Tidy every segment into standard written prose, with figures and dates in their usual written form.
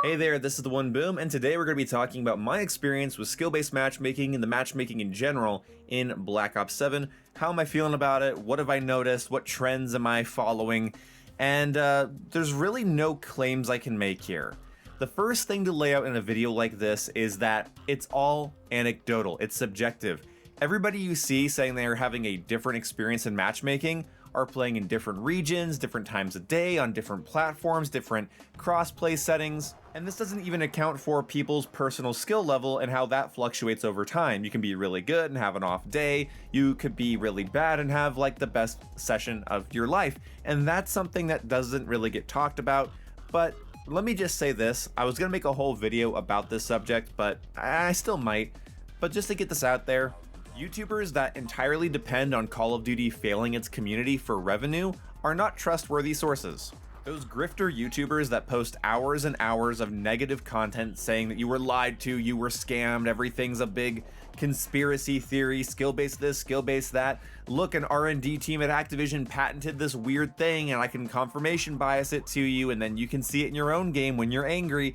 Hey there, this is the One Boom, and today we're going to be talking about my experience with skill-based matchmaking and the matchmaking in general in Black Ops 7. How am I feeling about it? What have I noticed? What trends am I following? And there's really no claims I can make here. The first thing to lay out in a video like this is that it's all anecdotal, it's subjective. Everybody you see saying they are having a different experience in matchmaking are playing in different regions, different times of day, on different platforms, different cross-play settings. And this doesn't even account for people's personal skill level and how that fluctuates over time. You can be really good and have an off day. You could be really bad and have like the best session of your life. And that's something that doesn't really get talked about. But let me just say this. I was gonna make a whole video about this subject, but I still might. But just to get this out there, YouTubers that entirely depend on Call of Duty failing its community for revenue are not trustworthy sources. Those grifter YouTubers that post hours and hours of negative content saying that you were lied to, you were scammed, everything's a big conspiracy theory, skill-based this, skill-based that. Look, an R&D team at Activision patented this weird thing and I can confirmation bias it to you and then you can see it in your own game when you're angry.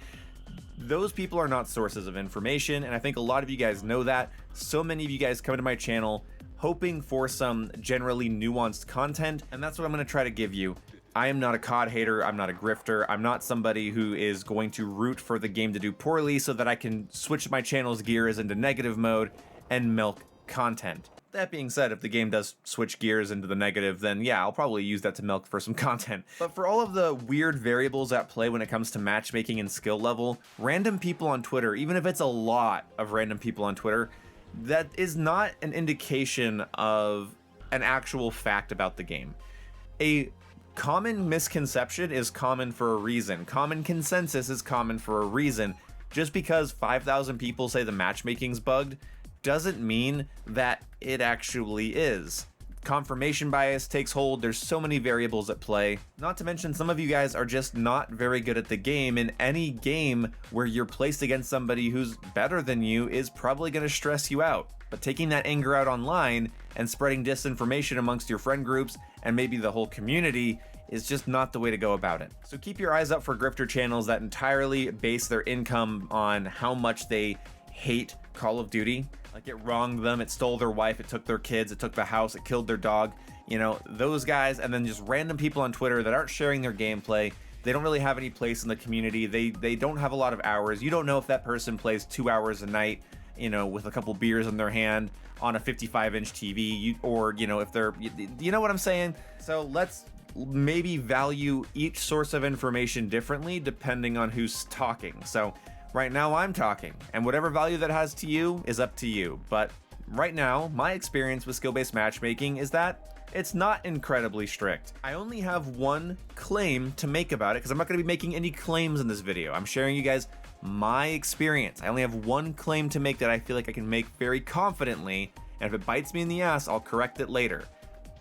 Those people are not sources of information, and I think a lot of you guys know that. So many of you guys come to my channel hoping for some generally nuanced content, and that's what I'm going to try to give you. I am not a COD hater, I'm not a grifter, I'm not somebody who is going to root for the game to do poorly so that I can switch my channel's gears into negative mode and milk content. That being said, if the game does switch gears into the negative, then yeah, I'll probably use that to milk for some content. But for all of the weird variables at play when it comes to matchmaking and skill level, random people on Twitter, even if it's a lot of random people on Twitter, that is not an indication of an actual fact about the game. A common misconception is common for a reason. Common consensus is common for a reason. Just because 5,000 people say the matchmaking's bugged doesn't mean that it actually is. Confirmation bias takes hold, there's so many variables at play. Not to mention some of you guys are just not very good at the game, and any game where you're placed against somebody who's better than you is probably going to stress you out. But taking that anger out online and spreading disinformation amongst your friend groups and maybe the whole community is just not the way to go about it. So keep your eyes out for grifter channels that entirely base their income on how much they hate Call of Duty. Like, it wronged them, it stole their wife, it took their kids, it took the house, it killed their dog. You know, those guys, and then just random people on Twitter that aren't sharing their gameplay. They don't really have any place in the community. They don't have a lot of hours. You don't know if that person plays 2 hours a night, you know, with a couple beers in their hand on a 55-inch TV, or, you know, if they're, you know what I'm saying? So let's maybe value each source of information differently depending on who's talking. So right now I'm talking, and whatever value that has to you is up to you. But right now, my experience with skill-based matchmaking is that it's not incredibly strict. I only have one claim to make about it, because I'm not going to be making any claims in this video. I'm sharing you guys my experience. I only have one claim to make that I feel like I can make very confidently, and if it bites me in the ass, I'll correct it later.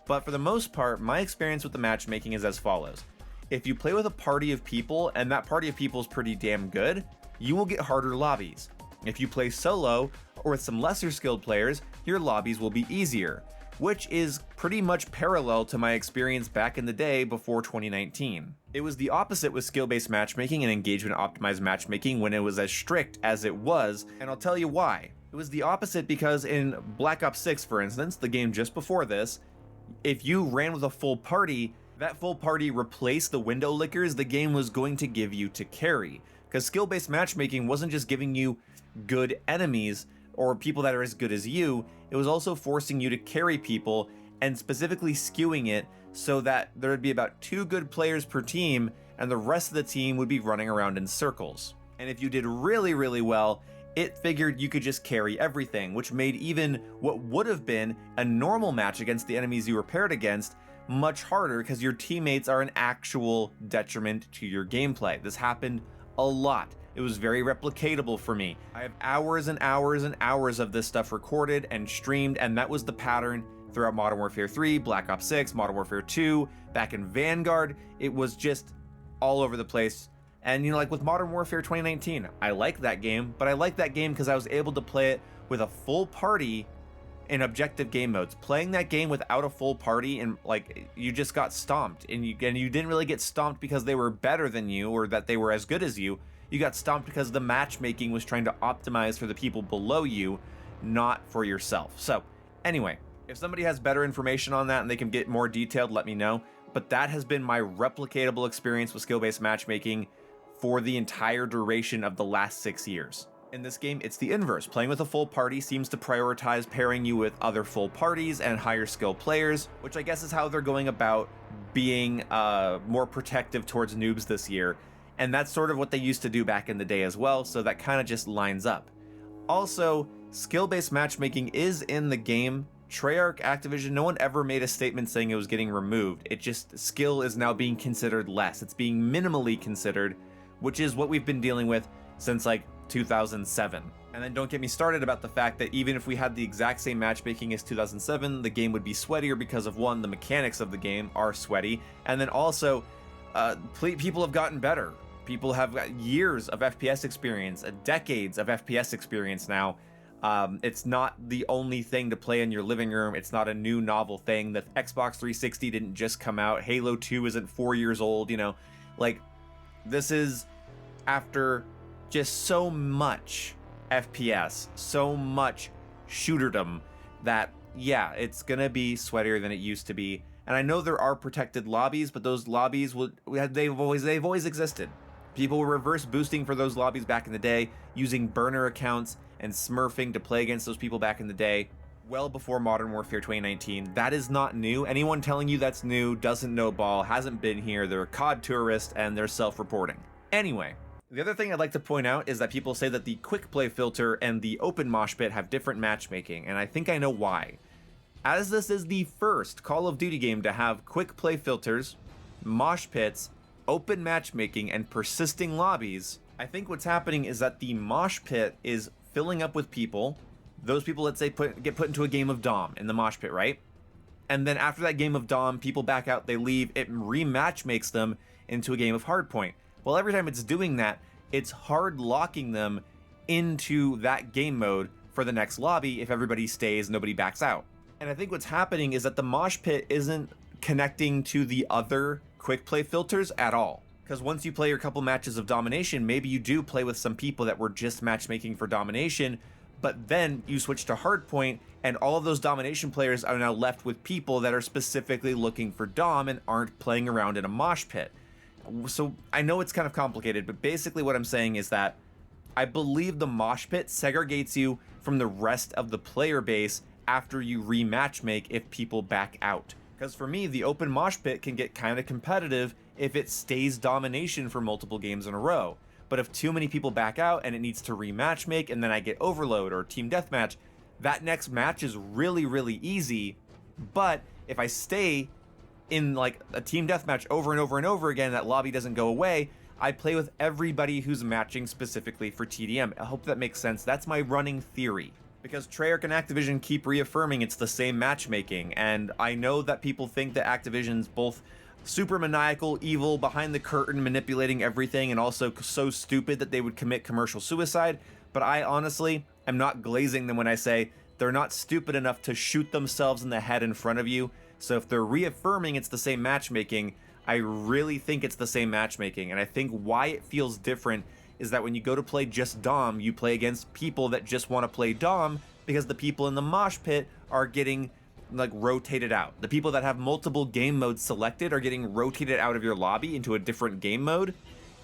But for the most part, my experience with the matchmaking is as follows. If you play with a party of people, and that party of people is pretty damn good, you will get harder lobbies. If you play solo, or with some lesser skilled players, your lobbies will be easier, which is pretty much parallel to my experience back in the day before 2019. It was the opposite with skill-based matchmaking and engagement optimized matchmaking when it was as strict as it was, and I'll tell you why. It was the opposite because in Black Ops 6, for instance, the game just before this, if you ran with a full party, that full party replaced the window lickers the game was going to give you to carry. Because skill-based matchmaking wasn't just giving you good enemies or people that are as good as you, it was also forcing you to carry people and specifically skewing it so that there would be about 2 good players per team and the rest of the team would be running around in circles. And if you did really, really well, it figured you could just carry everything, which made even what would have been a normal match against the enemies you were paired against much harder because your teammates are an actual detriment to your gameplay. This happened a lot. It was very replicatable for me. I have hours and hours and hours of this stuff recorded and streamed, and that was the pattern throughout Modern Warfare 3, Black Ops 6, Modern Warfare 2, back in Vanguard. It was just all over the place. And you know, like with Modern Warfare 2019, I like that game, but I like that game because I was able to play it with a full party in objective game modes. Playing that game without a full party and like you just got stomped, and you didn't really get stomped because they were better than you or that they were as good as you. You got stomped because the matchmaking was trying to optimize for the people below you, not for yourself. So anyway, if somebody has better information on that and they can get more detailed, let me know. But that has been my replicatable experience with skill-based matchmaking for the entire duration of the last 6 years. In this game, it's the inverse. Playing with a full party seems to prioritize pairing you with other full parties and higher skill players, which I guess is how they're going about being more protective towards noobs this year. And that's sort of what they used to do back in the day as well, so that kind of just lines up. Also, skill-based matchmaking is in the game. Treyarch, Activision, no one ever made a statement saying it was getting removed. It just, skill is now being considered less. It's being minimally considered, which is what we've been dealing with since like 2007. And then don't get me started about the fact that even if we had the exact same matchmaking as 2007, the game would be sweatier because of one, the mechanics of the game are sweaty, and then also people have gotten better. People have got years of FPS experience, decades of FPS experience now. It's not the only thing to play in your living room. It's not a new novel thing. The Xbox 360 didn't just come out. Halo 2 isn't 4 years old, you know? Like, this is after just so much FPS, so much shooterdom that, yeah, it's gonna be sweatier than it used to be. And I know there are protected lobbies, but those lobbies they've always existed. People were reverse boosting for those lobbies back in the day, using burner accounts and smurfing to play against those people back in the day, well before Modern Warfare 2019. That is not new. Anyone telling you that's new doesn't know ball, hasn't been here, they're a COD tourist, and they're self-reporting. Anyway, the other thing I'd like to point out is that people say that the quick play filter and the open mosh pit have different matchmaking, and I think I know why. As this is the first Call of Duty game to have quick play filters, mosh pits, open matchmaking, and persisting lobbies, I think what's happening is that the mosh pit is filling up with people. Those people, let's say, get put into a game of Dom in the mosh pit, right? And then after that game of Dom, people back out, they leave, it rematch makes them into a game of Hardpoint. Well, every time it's doing that, it's hard locking them into that game mode for the next lobby. If everybody stays, nobody backs out. And I think what's happening is that the mosh pit isn't connecting to the other quick play filters at all. Because once you play your couple matches of domination, maybe you do play with some people that were just matchmaking for domination, but then you switch to hardpoint, and all of those domination players are now left with people that are specifically looking for dom and aren't playing around in a mosh pit. So I know it's kind of complicated, but basically what I'm saying is that I believe the mosh pit segregates you from the rest of the player base after you rematch make if people back out. Because for me, the open mosh pit can get kind of competitive if it stays domination for multiple games in a row. But if too many people back out and it needs to rematch make and then I get overload or team deathmatch, that next match is really, really easy. But if I stay in like a team deathmatch over and over and over again, that lobby doesn't go away, I play with everybody who's matching specifically for TDM. I hope that makes sense. That's my running theory. Because Treyarch and Activision keep reaffirming it's the same matchmaking, and I know that people think that Activision's both super maniacal, evil, behind the curtain, manipulating everything, and also so stupid that they would commit commercial suicide, but I honestly am not glazing them when I say they're not stupid enough to shoot themselves in the head in front of you. So if they're reaffirming it's the same matchmaking, I really think it's the same matchmaking, and I think why it feels different is that when you go to play just Dom, you play against people that just want to play Dom because the people in the mosh pit are getting like rotated out. The people that have multiple game modes selected are getting rotated out of your lobby into a different game mode,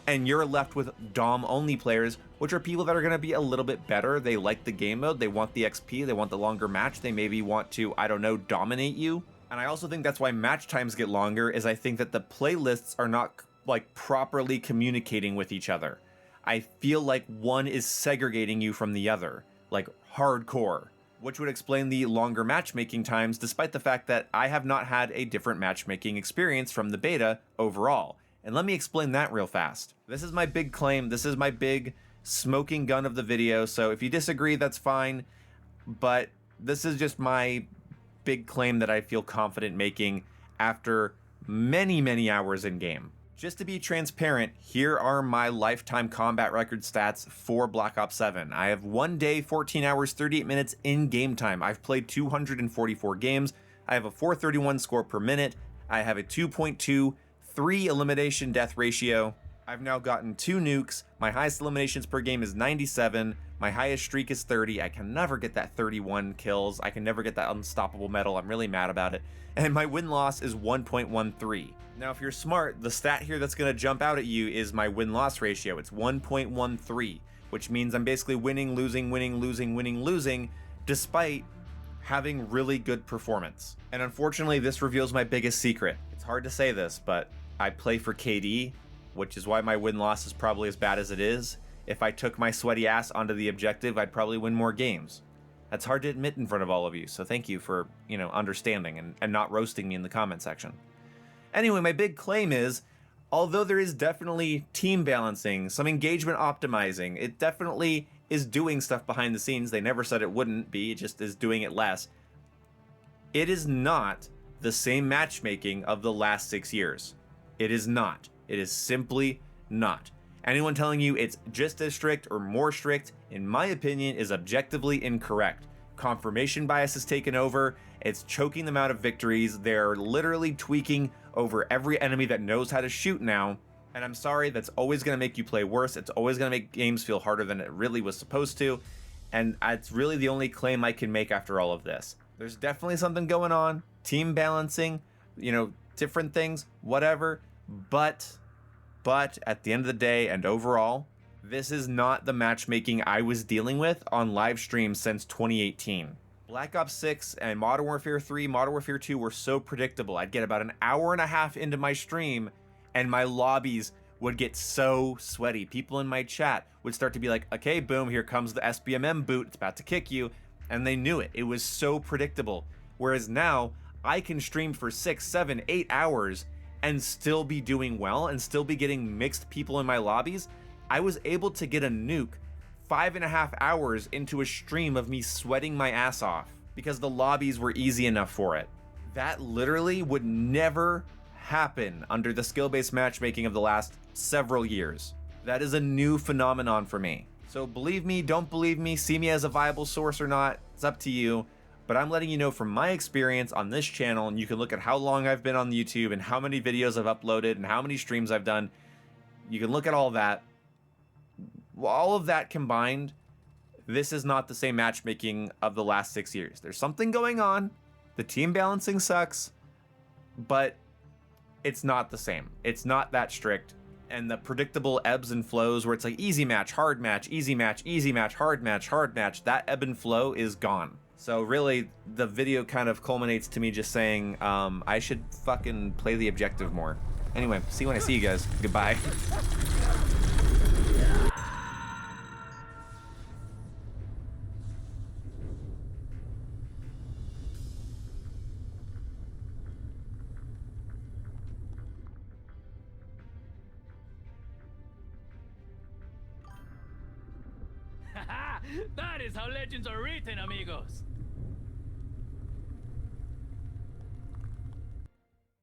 and you're left with Dom only players, which are people that are going to be a little bit better. They like the game mode, they want the XP, they want the longer match, they maybe want to, I don't know, dominate you. And I also think that's why match times get longer, is I think that the playlists are not like properly communicating with each other. I feel like one is segregating you from the other, like hardcore, which would explain the longer matchmaking times, despite the fact that I have not had a different matchmaking experience from the beta overall. And let me explain that real fast. This is my big claim, this is my big smoking gun of the video, so if you disagree, that's fine, but this is just my big claim that I feel confident making after many, many hours in game. Just to be transparent, here are my lifetime combat record stats for Black Ops 7. I have 1 day, 14 hours, 38 minutes in game time. I've played 244 games. I have a 431 score per minute. I have a 2.23 elimination death ratio. I've now gotten 2 nukes, my highest eliminations per game is 97, my highest streak is 30, I can never get that 31 kills, I can never get that unstoppable medal, I'm really mad about it, and my win-loss is 1.13. Now if you're smart, the stat here that's going to jump out at you is my win-loss ratio, it's 1.13, which means I'm basically winning, losing, winning, losing, winning, losing, despite having really good performance. And unfortunately, this reveals my biggest secret. It's hard to say this, but I play for KD, which is why my win-loss is probably as bad as it is. If I took my sweaty ass onto the objective, I'd probably win more games. That's hard to admit in front of all of you, so thank you for, understanding and not roasting me in the comment section. Anyway, my big claim is, although there is definitely team balancing, some engagement optimizing, it definitely is doing stuff behind the scenes. They never said it wouldn't be, it just is doing it less. It is not the same matchmaking of the last 6 years. It is not. It is simply not. Anyone telling you it's just as strict or more strict, in my opinion, is objectively incorrect. Confirmation bias has taken over. It's choking them out of victories. They're literally tweaking over every enemy that knows how to shoot now. And I'm sorry, that's always going to make you play worse. It's always going to make games feel harder than it really was supposed to. And it's really the only claim I can make after all of this. There's definitely something going on. Team balancing, different things, whatever. But at the end of the day and overall, this is not the matchmaking I was dealing with on live streams since 2018. Black Ops 6 and Modern Warfare 3, Modern Warfare 2 were so predictable. I'd get about an hour and a half into my stream and my lobbies would get so sweaty. People in my chat would start to be like, okay, boom, here comes the SBMM boot, it's about to kick you. And they knew it. It was so predictable. Whereas now, I can stream for 6, 7, 8 hours and still be doing well and still be getting mixed people in my lobbies. I was able to get a nuke 5.5 hours into a stream of me sweating my ass off because the lobbies were easy enough for it. That literally would never happen under the skill-based matchmaking of the last several years. That is a new phenomenon for me. So believe me, don't believe me, see me as a viable source or not, it's up to you. But I'm letting you know from my experience on this channel, and you can look at how long I've been on YouTube and how many videos I've uploaded and how many streams I've done. You can look at all that. All of that combined, this is not the same matchmaking of the last 6 years. There's something going on. The team balancing sucks, but it's not the same. It's not that strict. And the predictable ebbs and flows where it's like easy match, hard match, easy match, easy match, hard match, hard match, that ebb and flow is gone. So really, the video kind of culminates to me just saying, I should fucking play the objective more. Anyway, see you when I see you guys. Goodbye. That is how legends are written, amigos.